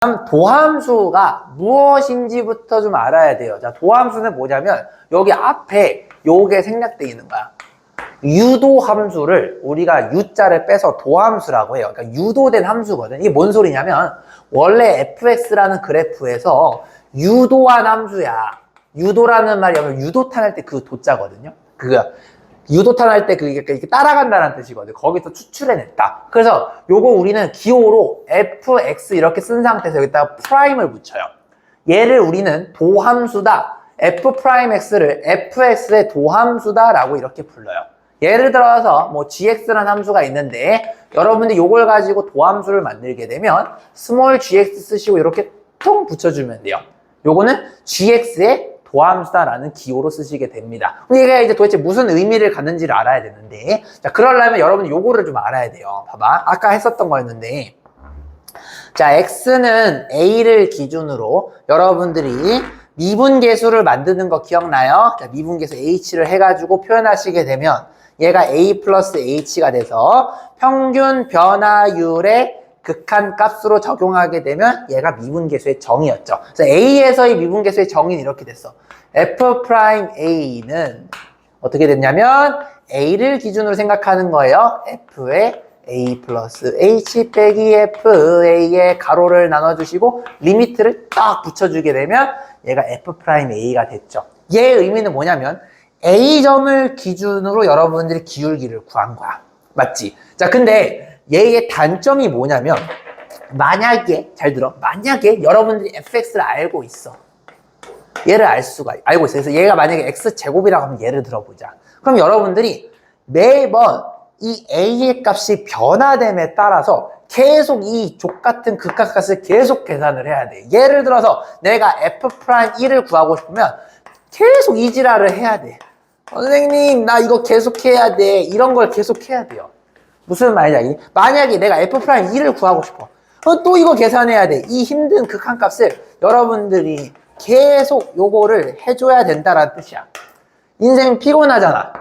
도함수가 무엇인지부터 좀 알아야 돼요. 자, 도함수는 뭐냐면 여기 앞에 요게 생략되어 있는 거야. 유도함수를 우리가 U자를 빼서 도함수라고 해요. 그러니까 유도된 함수거든. 이게 뭔 소리냐면 원래 fx라는 그래프에서 유도한 함수야. 유도라는 말이 유도탄 할 때 그 도자거든요. 유도탄 할 때 그게 이렇게 따라간다는 뜻이거든. 거기서 추출해냈다. 그래서 요거 우리는 기호로 fx 이렇게 쓴 상태에서 여기다가 프라임을 붙여요. 얘를 우리는 도함수다. f'x를 fx의 도함수다 라고 이렇게 불러요. 예를 들어서 뭐 gx라는 함수가 있는데 여러분들이 요걸 가지고 도함수를 만들게 되면 스몰 gx 쓰시고 이렇게 통 붙여주면 돼요. 요거는 gx의 도함수다라는 기호로 쓰시게 됩니다. 이게 이제 도대체 무슨 의미를 갖는지를 알아야 되는데, 자, 그러려면 여러분 요거를 좀 알아야 돼요. 봐봐. 아까 했었던 거였는데, 자, x는 a를 기준으로 여러분들이 미분계수를 만드는 거 기억나요? 자, 미분계수 h를 해가지고 표현하시게 되면 얘가 a 플러스 h가 돼서 평균 변화율의 극한값으로 적용하게 되면 얘가 미분계수의 정의였죠. 그래서 A에서의 미분계수의 정의는 이렇게 됐어. F'A는 어떻게 됐냐면 A를 기준으로 생각하는 거예요. F의 A 플러스 H 빼기 FA의 가로를 나눠주시고 리미트를 딱 붙여주게 되면 얘가 F'A가 됐죠. 얘의 의미는 뭐냐면 A점을 기준으로 여러분들이 기울기를 구한 거야. 맞지? 자, 근데 얘의 단점이 뭐냐면 만약에 잘 들어 만약에 여러분들이 fx를 알고 있어 얘를 알고 있어. 그래서 얘가 만약에 x제곱이라고 하면 예를 들어보자. 그럼 여러분들이 매번 이 a의 값이 변화됨에 따라서 계속 이 족같은 극한값을 계속 계산을 해야 돼. 예를 들어서 내가 f'1을 구하고 싶으면 계속 이 지랄을 해야 돼. 선생님 나 이거 계속 해야 돼. 이런 걸 계속 해야 돼요. 무슨 말이냐? 만약에 내가 f'2를 구하고 싶어. 또 이거 계산해야 돼. 이 힘든 극한값을 여러분들이 계속 요거를 해줘야 된다라는 뜻이야. 인생 피곤하잖아.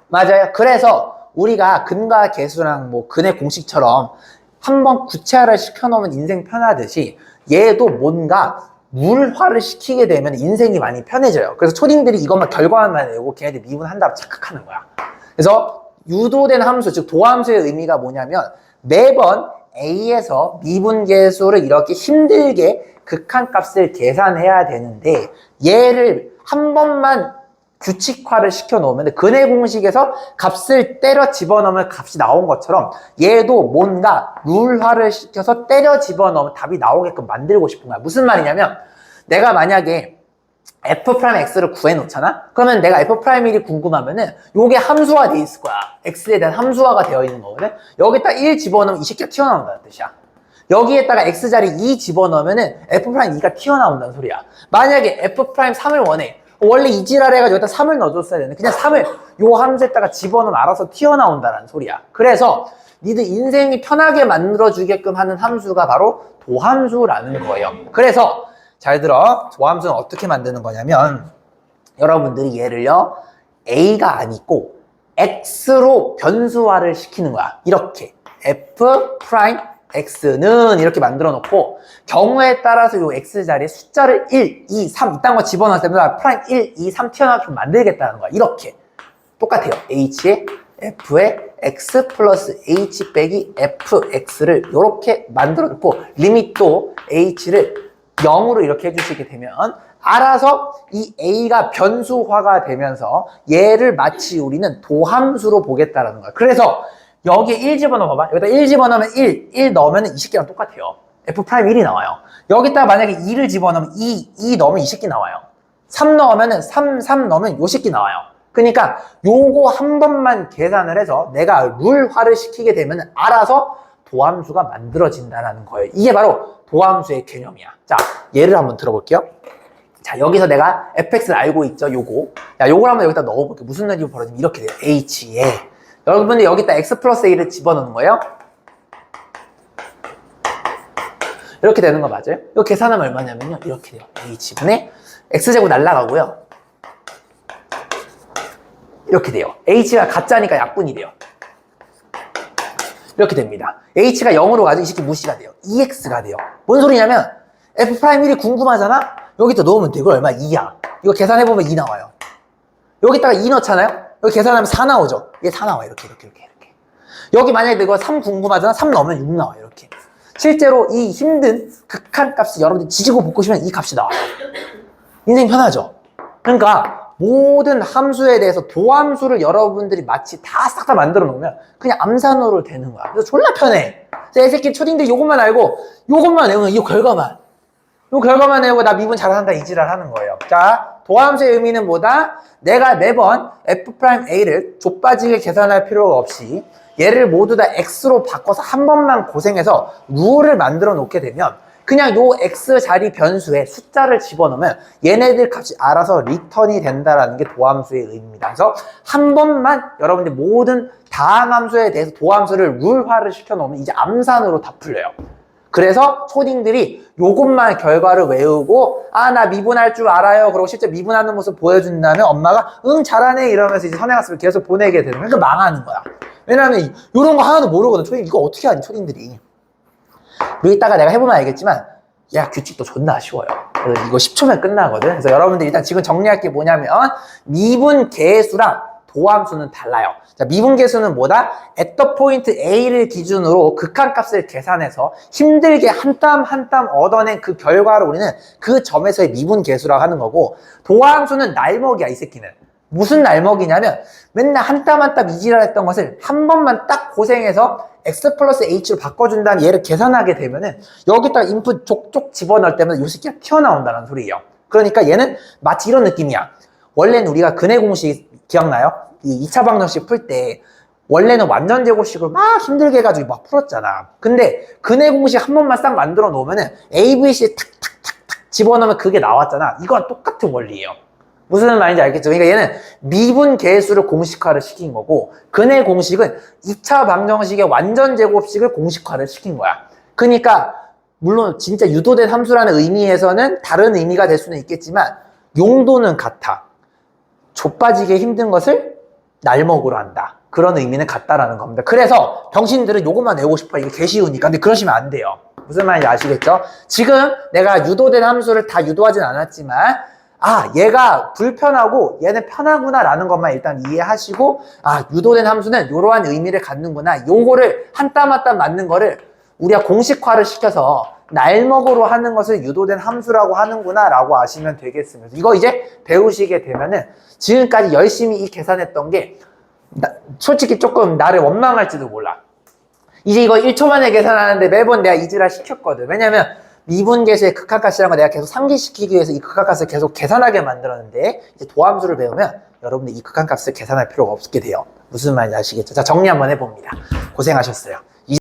맞아요. 그래서 우리가 근과 계수랑 뭐 근의 공식처럼 한번 구체화를 시켜놓으면 인생 편하듯이 얘도 뭔가 물화를 시키게 되면 인생이 많이 편해져요. 그래서 초딩들이 이것만 결과만 내고 걔네들 미분한다고 착각하는 거야. 그래서 유도된 함수, 즉 도함수의 의미가 뭐냐면 매번 A에서 미분계수를 이렇게 힘들게 극한값을 계산해야 되는데 얘를 한 번만 규칙화를 시켜놓으면 근의 공식에서 값을 때려 집어넣으면 값이 나온 것처럼 얘도 뭔가 룰화를 시켜서 때려 집어넣으면 답이 나오게끔 만들고 싶은 거야. 무슨 말이냐면 내가 만약에 f'x를 구해놓잖아? 그러면 내가 f'1이 궁금하면은 요게 함수화 돼 있을 거야. x에 대한 함수화가 되어 있는 거거든? 여기다 1 집어넣으면 이 새끼가 튀어나온다는 뜻이야. 여기에다가 x자리 2 집어넣으면은 f'2가 튀어나온다는 소리야. 만약에 f'3을 원해. 원래 이 지랄 해가지고 여기다 3을 넣어줬어야 되는데 그냥 3을 요 함수에다가 집어넣으면 알아서 튀어나온다는 소리야. 그래서 니들 인생이 편하게 만들어주게끔 하는 함수가 바로 도함수라는 거예요. 그래서 잘 들어. 도함수는 어떻게 만드는 거냐면 여러분들이 얘를요 A가 아니고 X로 변수화를 시키는 거야. 이렇게 F'X는 이렇게 만들어 놓고 경우에 따라서 요 X자리에 숫자를 1, 2, 3 이딴 거 집어넣을 때마다 프라임 1, 2, 3 튀어나오게 만들겠다는 거야. 이렇게 똑같아요. H에 F에 X 플러스 H 빼기 FX를 이렇게 만들어 놓고 리밋도 H를 0으로 이렇게 해주시게 되면 알아서 이 A가 변수화가 되면서 얘를 마치 우리는 도함수로 보겠다라는 거야. 그래서 여기에 1 집어넣어 봐봐. 여기다 1 집어넣으면 1 넣으면 이 새끼랑 똑같아요. F'1이 나와요. 여기다가 만약에 2를 집어넣으면 2 넣으면 이 새끼 나와요. 3 넣으면 3 넣으면 요 새끼 나와요. 그러니까 요거 한 번만 계산을 해서 내가 룰화를 시키게 되면 알아서 도함수가 만들어진다는 거예요. 이게 바로 도함수의 개념이야. 자, 예를 한번 들어볼게요. 자, 여기서 내가 fx를 알고 있죠, 요거. 야, 요걸 한번 여기다 넣어볼게요. 무슨 일이 벌어지면 이렇게 돼요. h에. 여러분들 여기다 x 플러스 a를 집어넣는 거예요. 이렇게 되는 거 맞아요? 이거 계산하면 얼마냐면요. 이렇게 돼요. h분의 x제곱 날라가고요. 이렇게 돼요. h가 가짜니까 약분이 돼요. 이렇게 됩니다. h가 0으로 가죠. 이 새끼 무시가 돼요. 2x가 돼요. 뭔 소리냐면 f'1이 궁금하잖아? 여기다 넣으면 돼. 이거 얼마? 2야. 이거 계산해보면 2 나와요. 여기다가 2 넣잖아요? 여기 계산하면 4 나오죠? 이게 4 나와. 이렇게. 여기 만약에 이거 3 궁금하잖아? 3 넣으면 6 나와. 이렇게. 실제로 이 힘든 극한값을 여러분들이 지지고 볶으시면 이 값이 나와요. 인생 편하죠? 그러니까 모든 함수에 대해서 도함수를 여러분들이 마치 다 싹 다 만들어 놓으면 그냥 암산으로 되는 거야. 그래서 졸라 편해. 그래서 이 새끼 초딩들 요것만 알고 요것만 외우면 이 결과만. 요 결과만 외우고 나 미분 잘한다 이 지랄 하는 거예요. 자, 도함수의 의미는 뭐다? 내가 매번 f'a를 좁빠지게 계산할 필요가 없이 얘를 모두 다 x로 바꿔서 한 번만 고생해서 룰을 만들어 놓게 되면 그냥 요 x 자리 변수에 숫자를 집어넣으면 얘네들 값이 알아서 리턴이 된다라는 게 도함수의 의미입니다. 그래서 한 번만 여러분들 모든 다항함수에 대해서 도함수를 룰화를 시켜놓으면 이제 암산으로 다 풀려요. 그래서 초딩들이 요것만 결과를 외우고 아 나 미분할 줄 알아요. 그러고 실제 미분하는 모습 보여준다면 엄마가 응 잘하네 이러면서 이제 선행학습을 계속 보내게 되는 거야. 그러니까 망하는 거야. 왜냐면 이런 거 하나도 모르거든. 초딩 이거 어떻게 하니 초딩들이. 그리고 이따가 내가 해보면 알겠지만 야 규칙도 존나 쉬워요. 이거 10초면 끝나거든. 그래서 여러분들 일단 지금 정리할 게 뭐냐면 미분 계수랑 도함수는 달라요. 자, 미분 계수는 뭐다? at the point A를 기준으로 극한값을 계산해서 힘들게 한 땀 한 땀 얻어낸 그 결과를 우리는 그 점에서의 미분 계수라고 하는 거고 도함수는 날먹이야 이 새끼는. 무슨 날먹이냐면 맨날 한 땀 한 땀 이지랄 했던 것을 한 번만 딱 고생해서 x 플러스 h로 바꿔준 다음에 얘를 계산하게 되면은 여기다가 인풋 족족 집어넣을 때마다 요 새끼가 튀어나온다는 소리예요. 그러니까 얘는 마치 이런 느낌이야. 원래는 우리가 근해 공식 기억나요? 이 2차 방정식 풀 때 원래는 완전 제곱식으로 막 힘들게 해가지고 막 풀었잖아. 근데 근해 공식 한 번만 싹 만들어 놓으면은 A, B, C 탁탁탁탁 집어넣으면 그게 나왔잖아. 이거랑 똑같은 원리예요. 무슨 말인지 알겠죠? 그러니까 얘는 미분 계수를 공식화를 시킨 거고 근해 공식은 2차 방정식의 완전 제곱식을 공식화를 시킨 거야. 그러니까 물론 진짜 유도된 함수라는 의미에서는 다른 의미가 될 수는 있겠지만 용도는 같아. 좁빠지게 힘든 것을 날먹으로 한다. 그런 의미는 같다라는 겁니다. 그래서 병신들은 요것만 외우고 싶어. 이게 개 쉬우니까. 근데 그러시면 안 돼요. 무슨 말인지 아시겠죠? 지금 내가 유도된 함수를 다 유도하진 않았지만 아 얘가 불편하고 얘는 편하구나 라는 것만 일단 이해하시고 아 유도된 함수는 이러한 의미를 갖는구나. 요거를 한 땀 한 땀 맞는 거를 우리가 공식화를 시켜서 날먹으로 하는 것을 유도된 함수라고 하는구나 라고 아시면 되겠습니다. 이거 이제 배우시게 되면은 지금까지 열심히 이 계산했던 게 솔직히 조금 나를 원망할지도 몰라. 이제 이거 1초 만에 계산하는데 매번 내가 이지랄 시켰거든. 왜냐면 미분계수의 극한값이라는 거 내가 계속 상기시키기 위해서 이 극한값을 계속 계산하게 만들었는데 이제 도함수를 배우면 여러분들 이 극한값을 계산할 필요가 없게 돼요. 무슨 말인지 아시겠죠? 자, 정리 한번 해봅니다. 고생하셨어요.